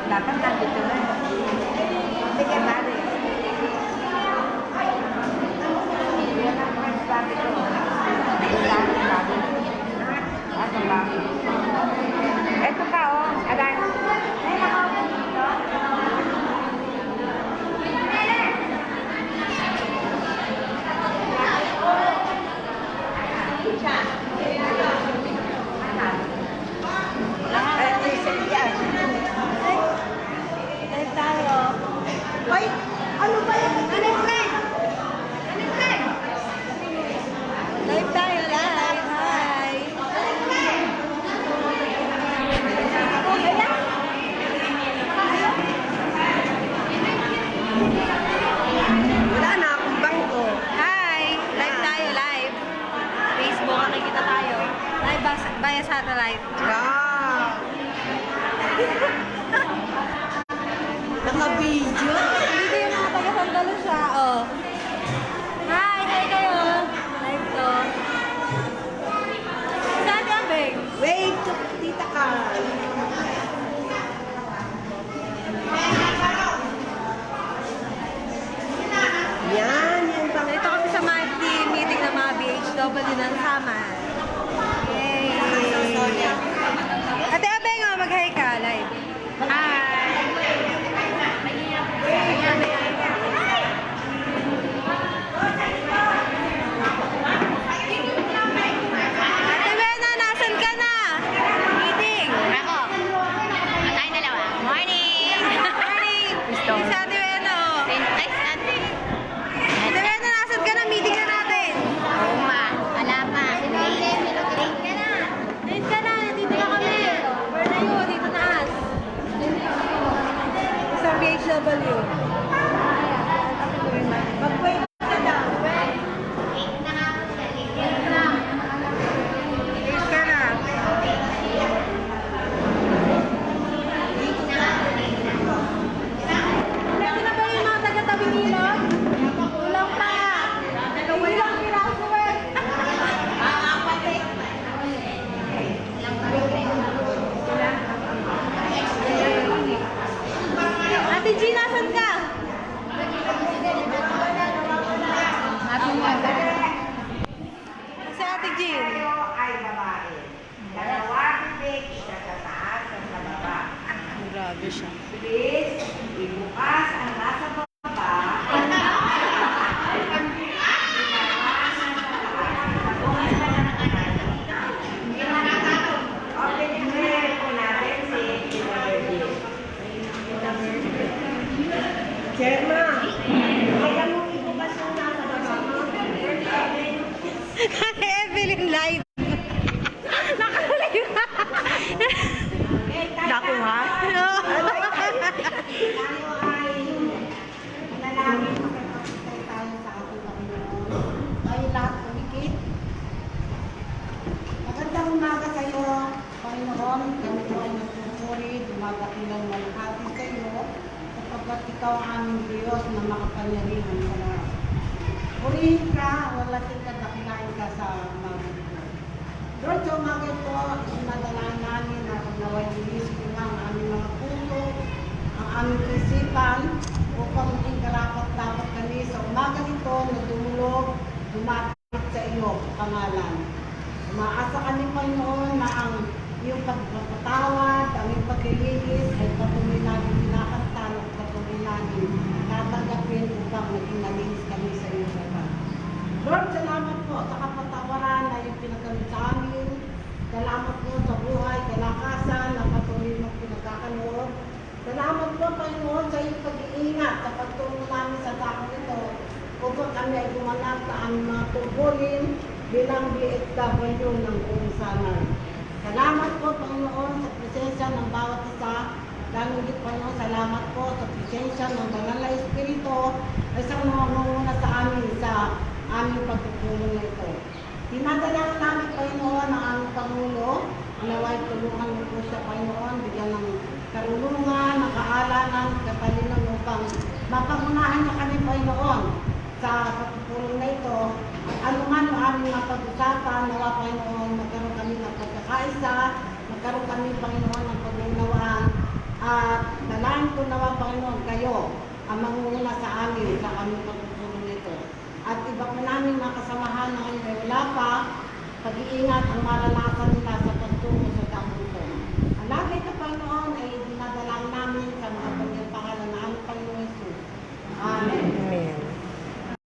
Dapat nandito na. Tingnan natin. Yan ang first dati ko. Ito pa, oh. Adan. Ay, ano ba yan? Ano yung play? Live tayo, live. Hi. Wala na akong bangko. Hi. Live tayo, live. Facebook, nakikita tayo. Live via satellite. Wow! Naka-video? Dito yung mga taga-sandalo siya, oh. Hi, hi kayo. Live to. Saan yung bag? Wait, tita ka. Yan, yan bang... Dito kami sa monthly meeting ng mga BHW ng Saman. Yay! Ate Abeng, oh, mag-hi ka, live. Hi! Ate Bena, nasan ka na? Meeting! Ako. Tayong dalawa. Morning! Morning! Isa Ate Bena, oh. Ay, ate. Ate Bena, nasan ka na? Meeting na natin. Uma. Wala pa. Late ka na. Late ka na, dito na kami. Where na yun? Dito na as. Sa BHW. Mag-wait ka na. Late na nga po siya. Late na. Late ka na. Ready na ba yung mga taga-tabing ilog? Kulang pa. Ilang piraso eh. Ate G, nasan ka? Si Ate G. Tayo ay babae. Dalawang bibig, isa sa taas at sa baba. Grabe siya. Please, ibukas ang nasa baba. Open yung prayer po natin si Chairma, kaya mo ibukas yung nasa baba. Evelyn live. Nakaliwa. Nakuha? Tayo ay nanalangin makapagpapay tayo sa ating Panginoon. Tayo lahat kumikit. Magandang umaga kayo, Panginoon. Kami po ay nagpupuri, dumadakilang malakati sa iyo, sapagkat ikaw ang aming Diyos na makapangyarihan sa lahat. Purihin ka, wala kadakilain ka sa umaga ito. Lord, sa umaga ito, isinadalaan namin na naway ilis ko ang aming mga puso, ang aming isipan, upang maging karapat-dapat kami sa umaga ito na dumulog, dumapit sa iyo, pangalan. Umaasa kami, Panginoon, na ang iyong pagpapatawad, ang iyong paglilinis ay patuloy namin pinakantan at patuloy namin tatanggapin upang maging nalinis kami sa iyong laban. Lord, salamat po sa kapatawaran na iyong pinagamit sa amin. Salamat po sa buhay, kalakasan na patuloy mong pinagkakaloob. Salamat po, Panginoon, sa iyong pag-iingat sa pagtulong namin sa takong ito upang kami ay gumanap sa aming mga tungkulin bilang BHW ng buong Saman. Salamat po, Panginoon, sa presensya ng bawat isa. Lalo din, Panginoon, salamat po sa presensya ng Banal na Espiritu ay sa mga sa amin sa aming pagtutulong na ito. Dinadalangin namin, Panginoon, ang aming Pangulo. Naway tulungan mo po siya, Panginoon, bigyan ng karunungan, ng kaalaman, katalinan upang mapangunahan niya kami, Panginoon, sa pagtutulong na ito. Ano man ang aming mapag-usapan, nawa, Panginoon, magkaroon kami ng pagkakaisa, magkaroon kami, Panginoon, ng pag-unawaan, at Hayaan ko naman, Panginoon, kayo ang mangunguna sa amin sa aming pagtutulong nito. At iba pa namin mga kasamahan na ngayon ay wala pa, pag-iingat ang maranasan